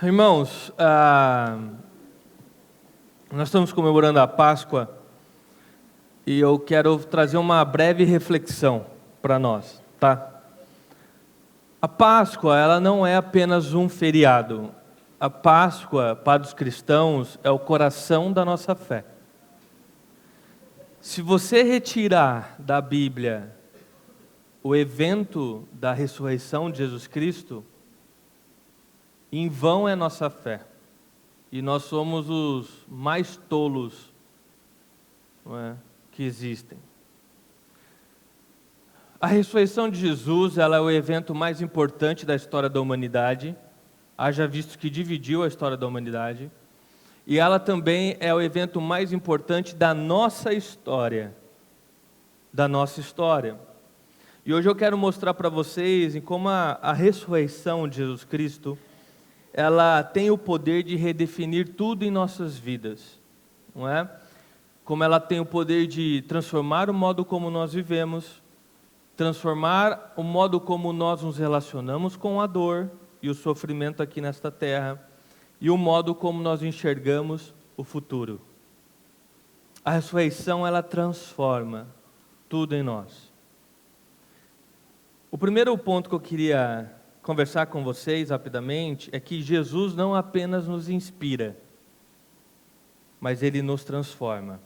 Irmãos, nós estamos comemorando a Páscoa e eu quero trazer uma breve reflexão para nós, tá? A Páscoa, ela não é apenas um feriado. A Páscoa, para os cristãos, é o coração da nossa fé. Se você retirar da Bíblia o evento da ressurreição de Jesus Cristo, em vão é nossa fé. E nós somos os mais tolos, não é, que existem. A ressurreição de Jesus, ela é o evento mais importante da história da humanidade, haja visto que dividiu a história da humanidade, e ela também é o evento mais importante da nossa história, E hoje eu quero mostrar para vocês em como a ressurreição de Jesus Cristo, ela tem o poder de redefinir tudo em nossas vidas, não é? Como ela tem o poder de transformar o modo como nós vivemos, transformar o modo como nós nos relacionamos com a dor e o sofrimento aqui nesta terra, e o modo como nós enxergamos o futuro. A ressurreição, ela transforma tudo em nós. O primeiro ponto que eu queria conversar com vocês rapidamente é que Jesus não apenas nos inspira, mas Ele nos transforma.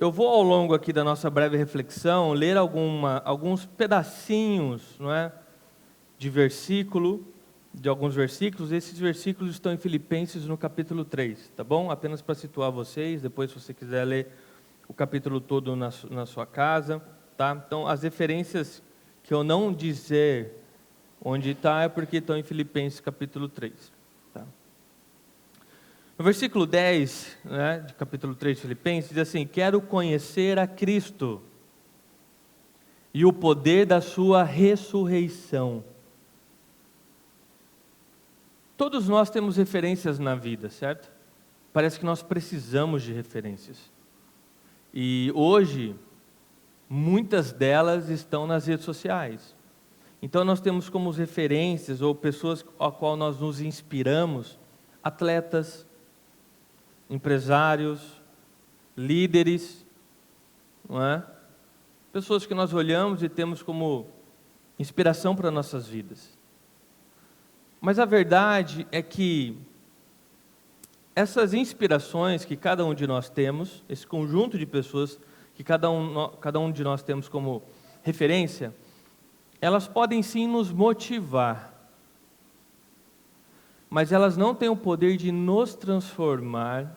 Eu vou ao longo aqui da nossa breve reflexão ler alguns pedacinhos, não é, de alguns versículos. Esses versículos estão em Filipenses no capítulo 3, tá bom? Apenas para situar vocês, depois se você quiser ler o capítulo todo na sua casa, tá? Então as referências que eu não dizer onde está é porque estão em Filipenses capítulo 3. Tá? No versículo 10, né, de capítulo 3 de Filipenses, diz assim: quero conhecer a Cristo e o poder da sua ressurreição. Todos nós temos referências na vida, certo? Parece que nós precisamos de referências. E hoje, muitas delas estão nas redes sociais. Então nós temos como referências ou pessoas a qual nós nos inspiramos, atletas, empresários, líderes, não é? Pessoas que nós olhamos e temos como inspiração para nossas vidas. Mas a verdade é que essas inspirações que cada um de nós temos, esse conjunto de pessoas que cada um de nós temos como referência, elas podem sim nos motivar, mas elas não têm o poder de nos transformar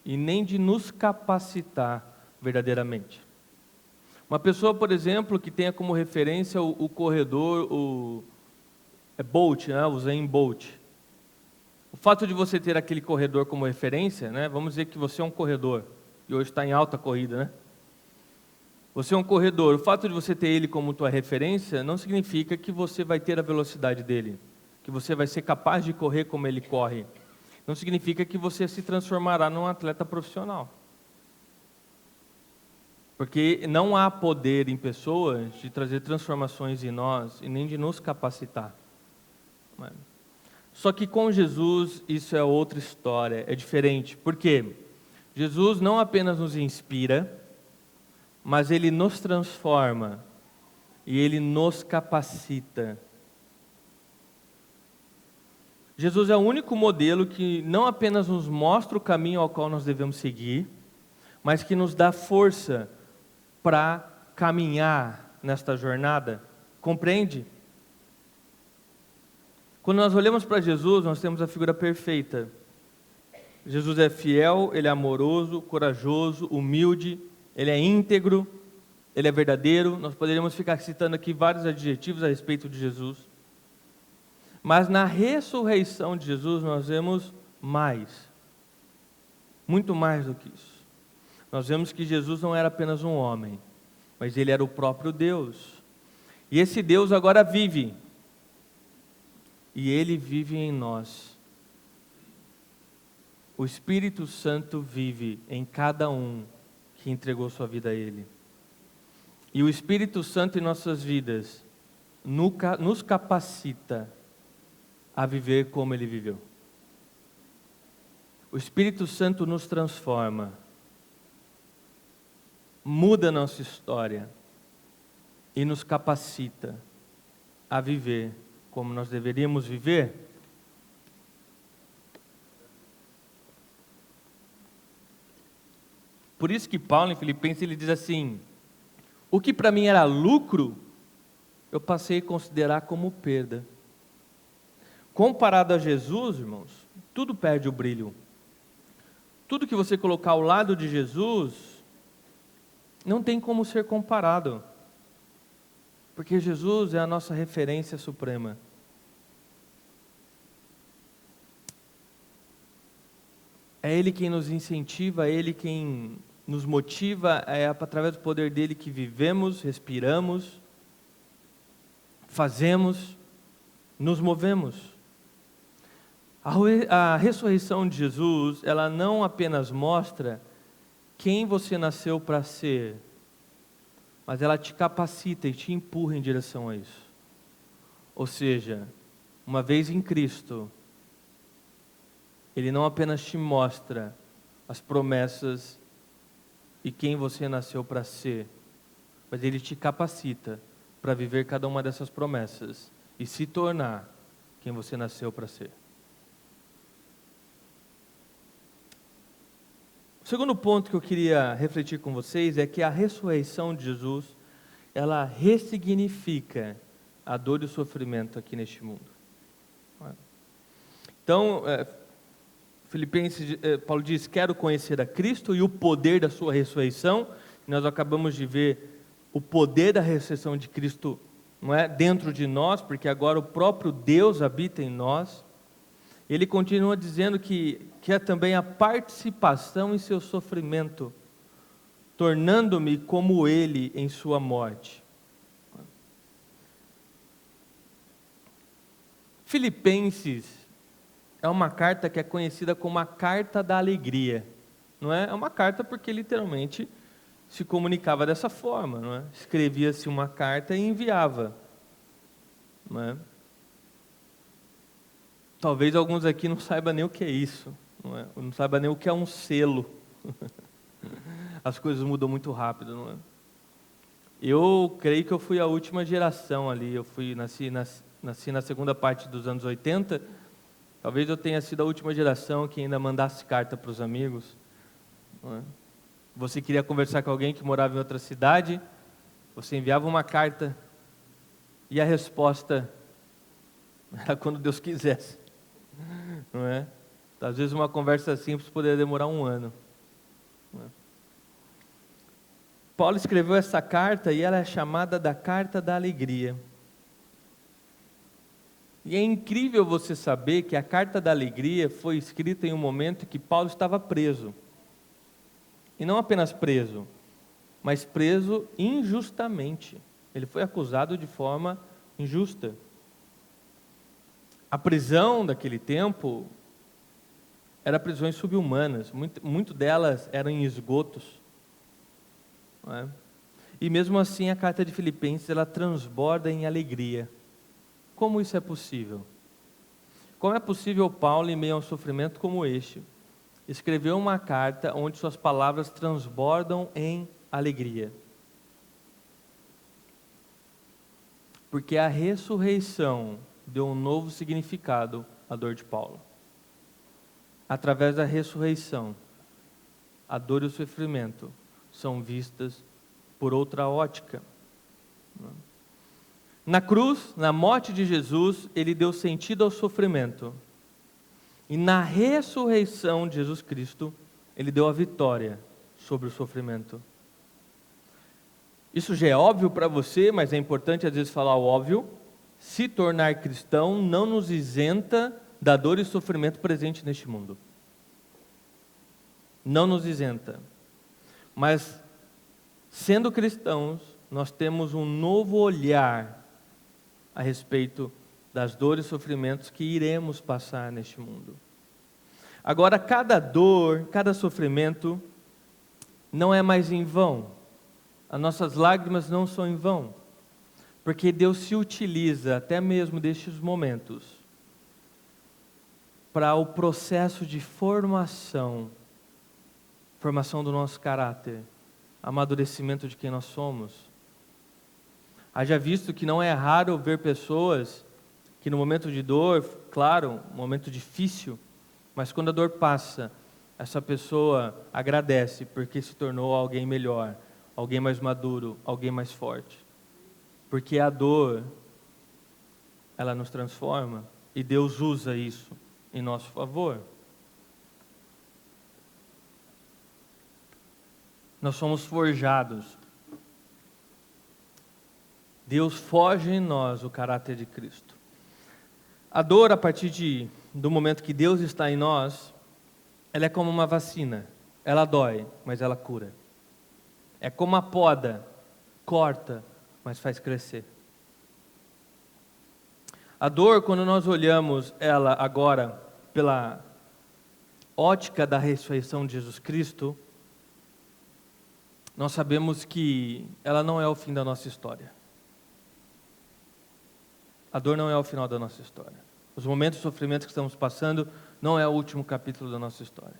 e nem de nos capacitar verdadeiramente. Uma pessoa, por exemplo, que tenha como referência o corredor, Bolt, né? O Usain Bolt. O fato de você ter aquele corredor como referência, né? Vamos dizer que você é um corredor, e hoje está em alta corrida, né? Você é um corredor, o fato de você ter ele como tua referência não significa que você vai ter a velocidade dele, que você vai ser capaz de correr como ele corre. Não significa que você se transformará num atleta profissional. Porque não há poder em pessoas de trazer transformações em nós e nem de nos capacitar. Só que com Jesus isso é outra história, é diferente. Por quê? Jesus não apenas nos inspira, mas Ele nos transforma e Ele nos capacita. Jesus é o único modelo que não apenas nos mostra o caminho ao qual nós devemos seguir, mas que nos dá força para caminhar nesta jornada. Compreende? Quando nós olhamos para Jesus, nós temos a figura perfeita. Jesus é fiel, Ele é amoroso, corajoso, humilde, Ele é íntegro, Ele é verdadeiro. Nós poderíamos ficar citando aqui vários adjetivos a respeito de Jesus. Mas na ressurreição de Jesus nós vemos mais, muito mais do que isso. Nós vemos que Jesus não era apenas um homem, mas Ele era o próprio Deus. E esse Deus agora vive. E Ele vive em nós. O Espírito Santo vive em cada um que entregou sua vida a Ele. E o Espírito Santo em nossas vidas nos capacita a viver como Ele viveu. O Espírito Santo nos transforma, muda nossa história e nos capacita a viver como nós deveríamos viver. Por isso que Paulo, em Filipenses, ele diz assim: o que para mim era lucro, eu passei a considerar como perda. Comparado a Jesus, irmãos, tudo perde o brilho. Tudo que você colocar ao lado de Jesus, não tem como ser comparado. Porque Jesus é a nossa referência suprema. É Ele quem nos incentiva, é Ele quem nos motiva, é através do poder dEle que vivemos, respiramos, fazemos, nos movemos. A ressurreição de Jesus, ela não apenas mostra quem você nasceu para ser, mas ela te capacita e te empurra em direção a isso. Ou seja, uma vez em Cristo, Ele não apenas te mostra as promessas e quem você nasceu para ser, mas Ele te capacita para viver cada uma dessas promessas e se tornar quem você nasceu para ser. O segundo ponto que eu queria refletir com vocês é que a ressurreição de Jesus, ela ressignifica a dor e o sofrimento aqui neste mundo. Então, Filipenses, Paulo diz: quero conhecer a Cristo e o poder da sua ressurreição. Nós acabamos de ver o poder da ressurreição de Cristo, não é, dentro de nós, porque agora o próprio Deus habita em nós. Ele continua dizendo que é também a participação em seu sofrimento, tornando-me como Ele em sua morte. Filipenses é uma carta que é conhecida como a carta da alegria, não é? É uma carta porque literalmente se comunicava dessa forma, não é? Escrevia-se uma carta e enviava, não é? Talvez alguns aqui não saibam nem o que é isso, não é? Não saibam nem o que é um selo. As coisas mudam muito rápido, não é? Eu creio que eu fui a última geração ali, nasci na segunda parte dos anos 80, talvez eu tenha sido a última geração que ainda mandasse carta para os amigos, não é? Você queria conversar com alguém que morava em outra cidade, você enviava uma carta e a resposta era quando Deus quisesse, não é? Às vezes uma conversa simples poderia demorar um ano, não é? Paulo escreveu essa carta e ela é chamada da carta da alegria. E é incrível você saber que a carta da alegria foi escrita em um momento que Paulo estava preso. E não apenas preso, mas preso injustamente. Ele foi acusado de forma injusta. A prisão daquele tempo era prisões subhumanas, muito delas eram em esgotos, não é? E mesmo assim a carta de Filipenses, ela transborda em alegria. Como isso é possível? Como é possível Paulo, em meio a um sofrimento como este, escrever uma carta onde suas palavras transbordam em alegria? Porque a ressurreição deu um novo significado à dor de Paulo. Através da ressurreição, a dor e o sofrimento são vistas por outra ótica. Na cruz, na morte de Jesus, Ele deu sentido ao sofrimento. E na ressurreição de Jesus Cristo, Ele deu a vitória sobre o sofrimento. Isso já é óbvio para você, mas é importante às vezes falar o óbvio. Se tornar cristão não nos isenta da dor e sofrimento presente neste mundo. Não nos isenta. Mas, sendo cristãos, nós temos um novo olhar a respeito das dores e sofrimentos que iremos passar neste mundo. Agora, cada dor, cada sofrimento não é mais em vão. As nossas lágrimas não são em vão, porque Deus se utiliza até mesmo destes momentos para o processo de formação do nosso caráter, amadurecimento de quem nós somos. Haja visto que não é raro ver pessoas que no momento de dor, claro, um momento difícil, mas quando a dor passa, essa pessoa agradece porque se tornou alguém melhor, alguém mais maduro, alguém mais forte. Porque a dor, ela nos transforma e Deus usa isso em nosso favor. Nós somos forjados. Deus forja em nós o caráter de Cristo. A dor, a partir do momento que Deus está em nós, ela é como uma vacina. Ela dói, mas ela cura. É como a poda, corta, mas faz crescer. A dor, quando nós olhamos ela agora pela ótica da ressurreição de Jesus Cristo, nós sabemos que ela não é o fim da nossa história. A dor não é o final da nossa história. Os momentos de sofrimento que estamos passando não é o último capítulo da nossa história.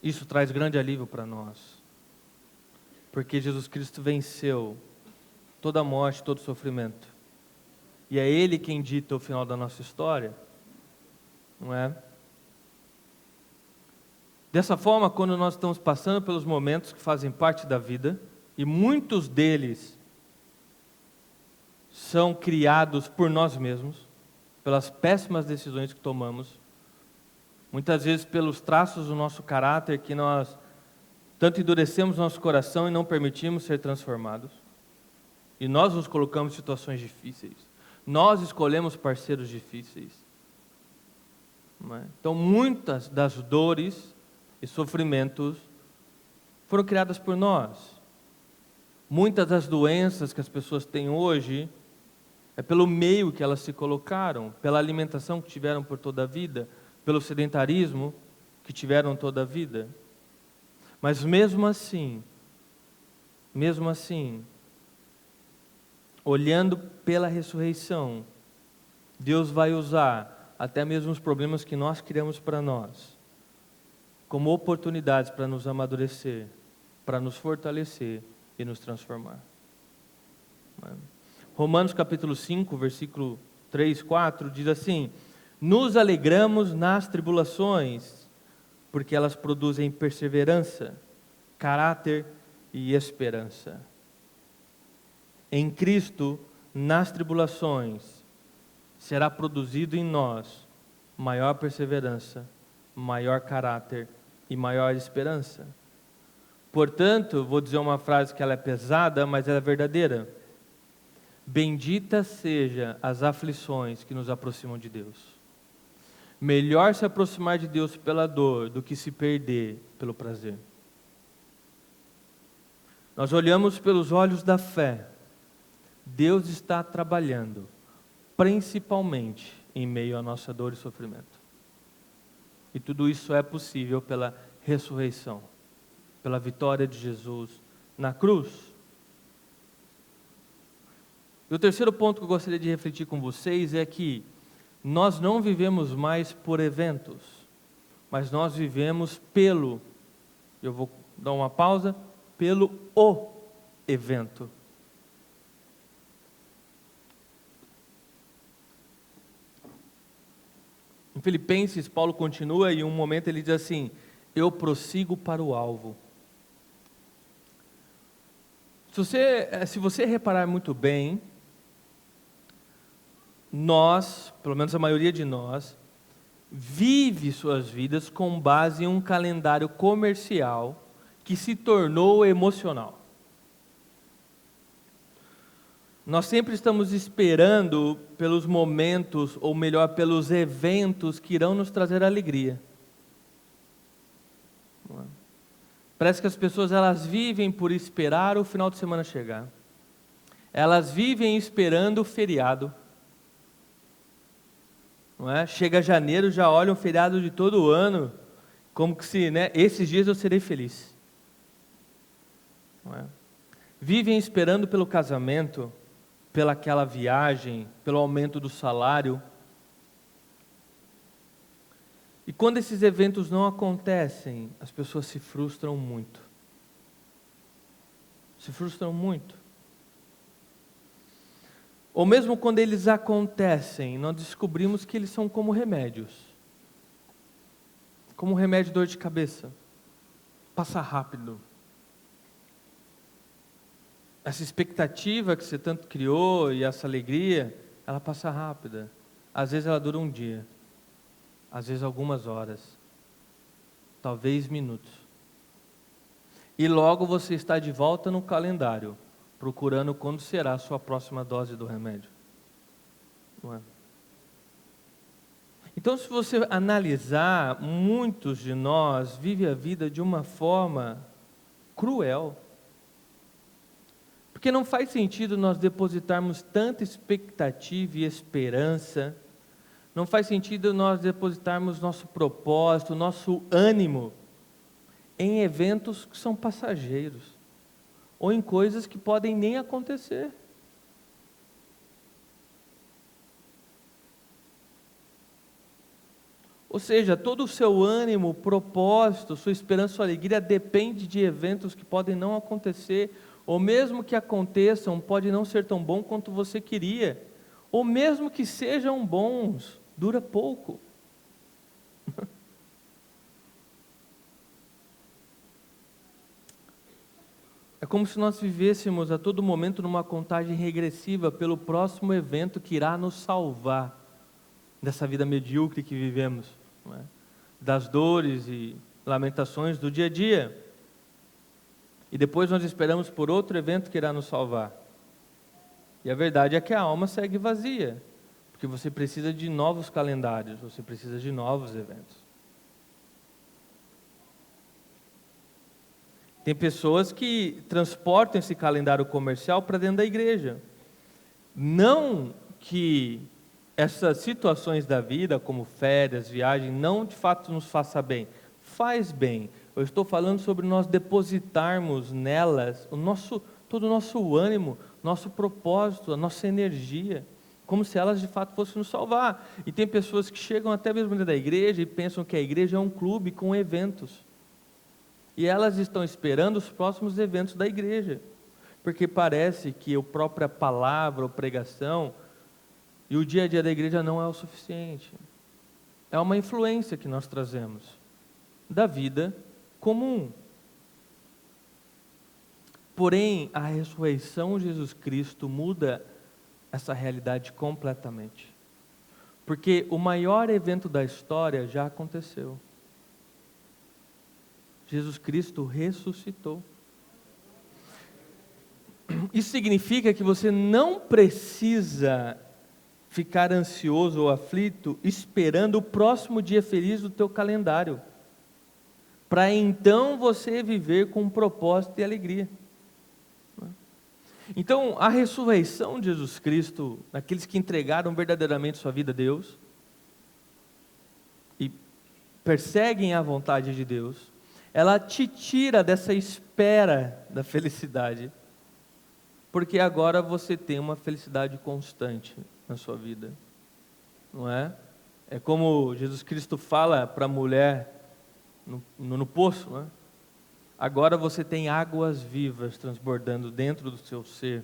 Isso traz grande alívio para nós, porque Jesus Cristo venceu toda a morte, todo o sofrimento. E é Ele quem dita o final da nossa história, não é? Dessa forma, quando nós estamos passando pelos momentos que fazem parte da vida, e muitos deles são criados por nós mesmos, pelas péssimas decisões que tomamos, muitas vezes pelos traços do nosso caráter que nós tanto endurecemos nosso coração e não permitimos ser transformados. E nós nos colocamos em situações difíceis. Nós escolhemos parceiros difíceis. Então, muitas das dores e sofrimentos foram criadas por nós. Muitas das doenças que as pessoas têm hoje é pelo meio que elas se colocaram, pela alimentação que tiveram por toda a vida, pelo sedentarismo que tiveram toda a vida. Mas mesmo assim, olhando pela ressurreição, Deus vai usar até mesmo os problemas que nós criamos para nós, como oportunidades para nos amadurecer, para nos fortalecer e nos transformar. Romanos capítulo 5, versículo 3, 4, diz assim: nos alegramos nas tribulações, porque elas produzem perseverança, caráter e esperança. Em Cristo, nas tribulações, será produzido em nós maior perseverança, maior caráter e maior esperança. Portanto, vou dizer uma frase que ela é pesada, mas ela é verdadeira. Benditas sejam as aflições que nos aproximam de Deus. Melhor se aproximar de Deus pela dor do que se perder pelo prazer. Nós olhamos pelos olhos da fé. Deus está trabalhando, principalmente em meio à nossa dor e sofrimento. E tudo isso é possível pela ressurreição, pela vitória de Jesus na cruz. E o terceiro ponto que eu gostaria de refletir com vocês é que nós não vivemos mais por eventos, mas nós vivemos pelo, eu vou dar uma pausa, pelo o evento. Em Filipenses, Paulo continua e em um momento ele diz assim: eu prossigo para o alvo. Se você reparar muito bem, nós, pelo menos a maioria de nós, vive suas vidas com base em um calendário comercial que se tornou emocional. Nós sempre estamos esperando pelos momentos, ou melhor, pelos eventos que irão nos trazer alegria. Parece que as pessoas elas vivem por esperar o final de semana chegar. Elas vivem esperando o feriado. Não é? Chega janeiro, já olham o feriado de todo o ano, como que se, esses dias eu serei feliz. Não é? Vivem esperando pelo casamento, pelaquela viagem, pelo aumento do salário. E quando esses eventos não acontecem, as pessoas se frustram muito. Se frustram muito. Ou mesmo quando eles acontecem, nós descobrimos que eles são como remédios. Como um remédio de dor de cabeça. Passa rápido. Essa expectativa que você tanto criou e essa alegria, ela passa rápida. Às vezes ela dura um dia. Às vezes algumas horas. Talvez minutos. E logo você está de volta no calendário, procurando quando será a sua próxima dose do remédio. Não é? Então, se você analisar, muitos de nós vivem a vida de uma forma cruel. Porque não faz sentido nós depositarmos tanta expectativa e esperança, não faz sentido nós depositarmos nosso propósito, nosso ânimo em eventos que são passageiros, ou em coisas que podem nem acontecer. Ou seja, todo o seu ânimo, propósito, sua esperança, sua alegria depende de eventos que podem não acontecer, ou mesmo que aconteçam, pode não ser tão bom quanto você queria, ou mesmo que sejam bons, dura pouco. É como se nós vivêssemos a todo momento numa contagem regressiva pelo próximo evento que irá nos salvar dessa vida medíocre que vivemos, não é? Das dores e lamentações do dia a dia. E depois nós esperamos por outro evento que irá nos salvar. E a verdade é que a alma segue vazia, porque você precisa de novos calendários, você precisa de novos eventos. Tem pessoas que transportam esse calendário comercial para dentro da igreja. Não que essas situações da vida, como férias, viagem, não de fato nos faça bem. Faz bem. Eu estou falando sobre nós depositarmos nelas todo o nosso ânimo, nosso propósito, a nossa energia, como se elas de fato fossem nos salvar. E tem pessoas que chegam até mesmo dentro da igreja e pensam que a igreja é um clube com eventos. E elas estão esperando os próximos eventos da igreja, porque parece que a própria palavra ou pregação e o dia a dia da igreja não é o suficiente. É uma influência que nós trazemos da vida comum. Porém, a ressurreição de Jesus Cristo muda essa realidade completamente. Porque o maior evento da história já aconteceu. Jesus Cristo ressuscitou. Isso significa que você não precisa ficar ansioso ou aflito esperando o próximo dia feliz do teu calendário, para então você viver com propósito e alegria. Então, a ressurreição de Jesus Cristo, aqueles que entregaram verdadeiramente sua vida a Deus e perseguem a vontade de Deus, ela te tira dessa espera da felicidade, porque agora você tem uma felicidade constante na sua vida, não é? É como Jesus Cristo fala para a mulher no poço, não é? Agora você tem águas vivas transbordando dentro do seu ser,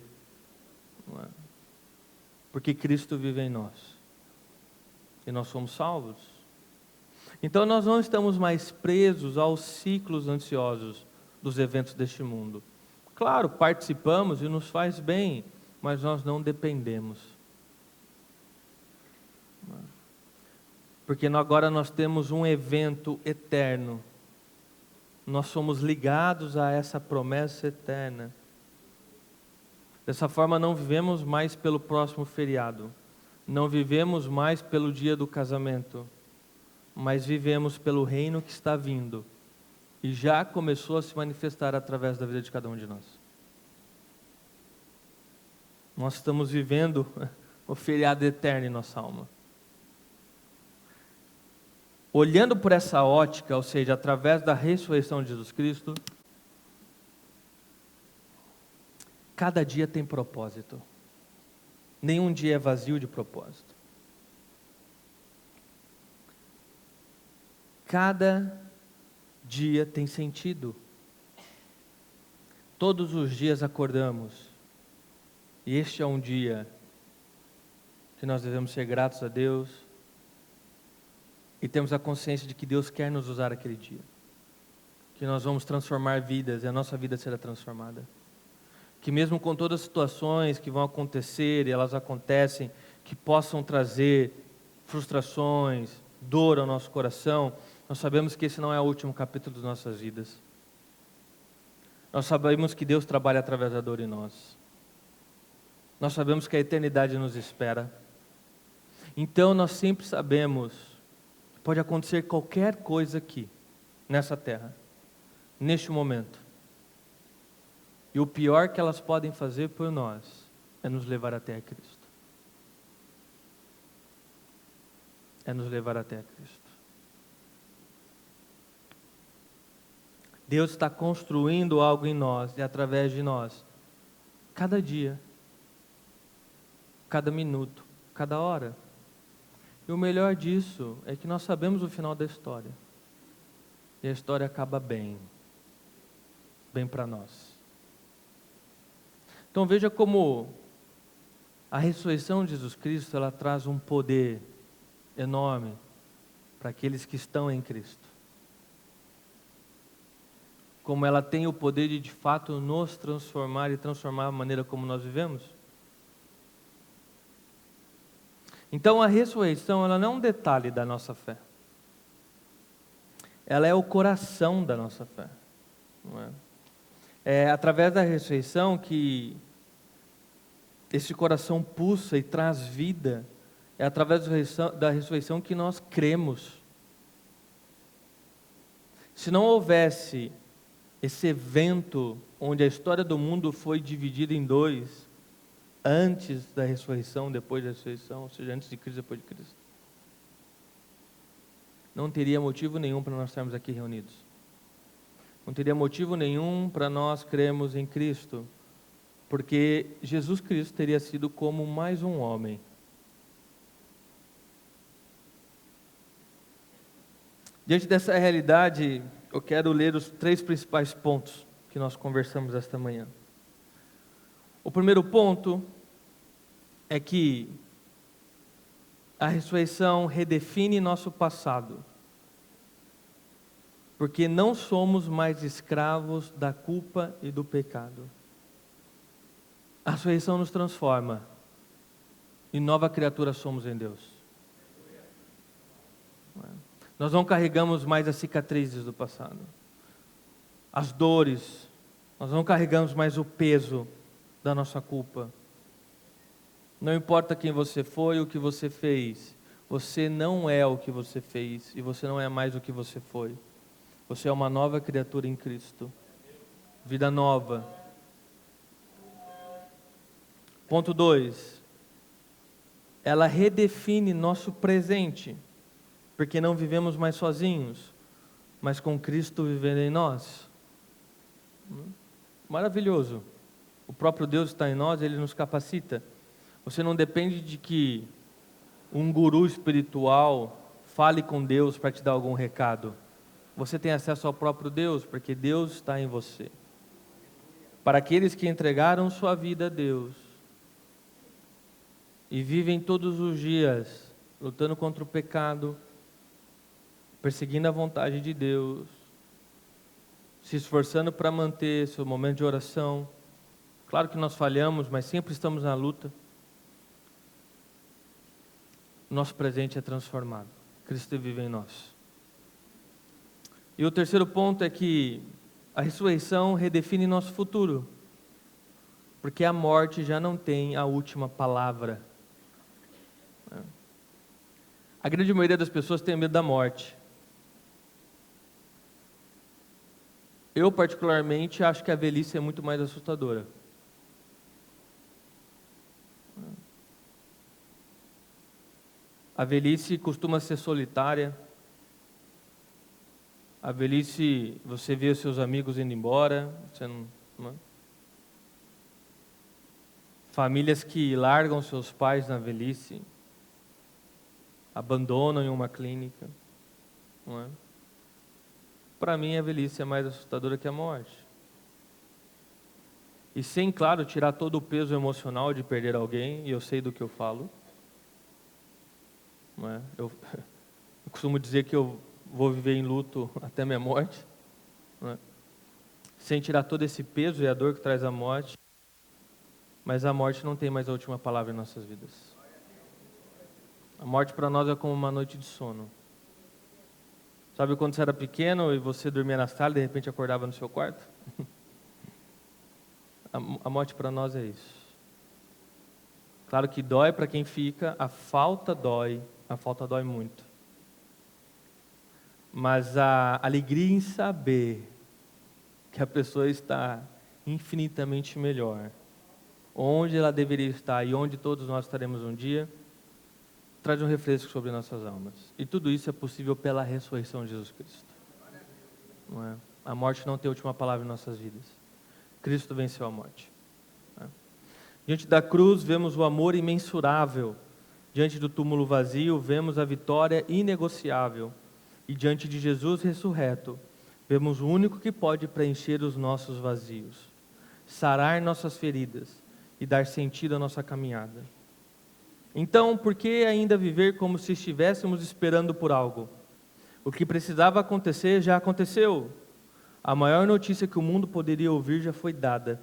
não é? Porque Cristo vive em nós, e nós somos salvos. Então nós não estamos mais presos aos ciclos ansiosos dos eventos deste mundo. Claro, participamos e nos faz bem, mas nós não dependemos. Porque agora nós temos um evento eterno. Nós somos ligados a essa promessa eterna. Dessa forma não vivemos mais pelo próximo feriado. Não vivemos mais pelo dia do casamento. Mas vivemos pelo reino que está vindo e já começou a se manifestar através da vida de cada um de nós. Nós estamos vivendo o feriado eterno em nossa alma. Olhando por essa ótica, ou seja, através da ressurreição de Jesus Cristo, cada dia tem propósito. Nenhum dia é vazio de propósito. cada dia tem sentido. Todos os dias acordamos, e este é um dia que nós devemos ser gratos a Deus, e temos a consciência de que Deus quer nos usar aquele dia, que nós vamos transformar vidas, e a nossa vida será transformada. Que mesmo com todas as situações que vão acontecer, e elas acontecem, que possam trazer frustrações, dor ao nosso coração, nós sabemos que esse não é o último capítulo das nossas vidas. Nós sabemos que Deus trabalha através da dor em nós. Nós sabemos que a eternidade nos espera. Então nós sempre sabemos que pode acontecer qualquer coisa aqui, nessa terra, neste momento. E o pior que elas podem fazer por nós é nos levar até a Cristo. É nos levar até a Cristo. Deus está construindo algo em nós e através de nós, cada dia, cada minuto, cada hora. E o melhor disso é que nós sabemos o final da história. E a história acaba bem para nós. Então veja como a ressurreição de Jesus Cristo, ela traz um poder enorme para aqueles que estão em Cristo. Como ela tem o poder de fato nos transformar e transformar a maneira como nós vivemos. Então a ressurreição, ela não é um detalhe da nossa fé. Ela é o coração da nossa fé. Não é? É através da ressurreição que esse coração pulsa e traz vida. É através da ressurreição que nós cremos. Se não houvesse esse evento onde a história do mundo foi dividida em dois, antes da ressurreição, depois da ressurreição, ou seja, antes de Cristo, depois de Cristo, não teria motivo nenhum para nós estarmos aqui reunidos. Não teria motivo nenhum para nós crermos em Cristo, porque Jesus Cristo teria sido como mais um homem. Diante dessa realidade, eu quero ler os 3 principais pontos que nós conversamos esta manhã. O primeiro ponto é que a ressurreição redefine nosso passado, porque não somos mais escravos da culpa e do pecado. A ressurreição nos transforma, e nova criatura somos em Deus. Nós não carregamos mais as cicatrizes do passado, as dores, nós não carregamos mais o peso da nossa culpa. Não importa quem você foi, o que você fez, você não é o que você fez, e você não é mais o que você foi. Você é uma nova criatura em Cristo, vida nova. Ponto 2, ela redefine nosso presente, porque não vivemos mais sozinhos, mas com Cristo vivendo em nós. Maravilhoso. O próprio Deus está em nós, Ele nos capacita. Você não depende de que um guru espiritual fale com Deus para te dar algum recado. Você tem acesso ao próprio Deus, porque Deus está em você. Para aqueles que entregaram sua vida a Deus e vivem todos os dias lutando contra o pecado, perseguindo a vontade de Deus, se esforçando para manter seu momento de oração. Claro que nós falhamos, mas sempre estamos na luta. Nosso presente é transformado. Cristo vive em nós. E o terceiro ponto é que a ressurreição redefine nosso futuro, porque a morte já não tem a última palavra. A grande maioria das pessoas tem medo da morte. Eu, particularmente, acho que a velhice é muito mais assustadora. A velhice costuma ser solitária. A velhice, você vê os seus amigos indo embora, você não é? Famílias que largam seus pais na velhice, abandonam em uma clínica, não é? para mim a velhice é mais assustadora que a morte. E sem, claro, tirar todo o peso emocional de perder alguém, e eu sei do que eu falo. Não é? Eu costumo dizer que eu vou viver em luto até minha morte. Não é? Sem tirar todo esse peso e a dor que traz a morte. Mas a morte não tem mais a última palavra em nossas vidas. A morte para nós é como uma noite de sono. Sabe quando você era pequeno e você dormia na sala e de repente acordava no seu quarto? A morte para nós é isso. Claro que dói para quem fica, a falta dói muito. Mas a alegria em saber que a pessoa está infinitamente melhor, onde ela deveria estar e onde todos nós estaremos um dia, traz um refresco sobre nossas almas. E tudo isso é possível pela ressurreição de Jesus Cristo. Não é? A morte não tem a última palavra em nossas vidas. Cristo venceu a morte. Diante da cruz, vemos o amor imensurável. Diante do túmulo vazio, vemos a vitória inegociável. E diante de Jesus ressurreto, vemos o único que pode preencher os nossos vazios, sarar nossas feridas e dar sentido à nossa caminhada. Então, por que ainda viver como se estivéssemos esperando por algo? O que precisava acontecer já aconteceu. A maior notícia que o mundo poderia ouvir já foi dada.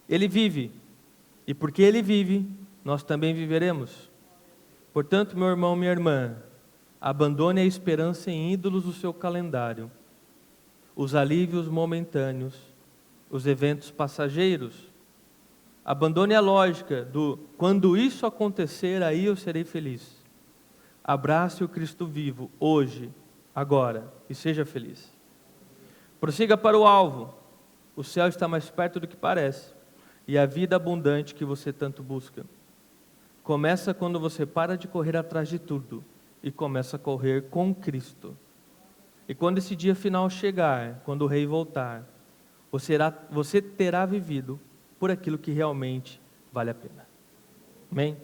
Ele vive. E porque Ele vive, nós também viveremos. Portanto, meu irmão, minha irmã, abandone a esperança em ídolos do seu calendário, os alívios momentâneos, os eventos passageiros. Abandone a lógica do quando isso acontecer, aí eu serei feliz. Abrace o Cristo vivo, hoje, agora, e seja feliz. Prossiga para o alvo. O céu está mais perto do que parece. E a vida abundante que você tanto busca. Começa quando você para de correr atrás de tudo e começa a correr com Cristo. E quando esse dia final chegar, quando o Rei voltar, você terá vivido por aquilo que realmente vale a pena. Amém?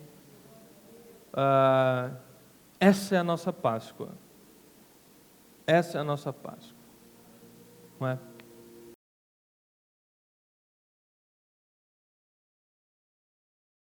Essa é a nossa Páscoa. Essa é a nossa Páscoa. Não é?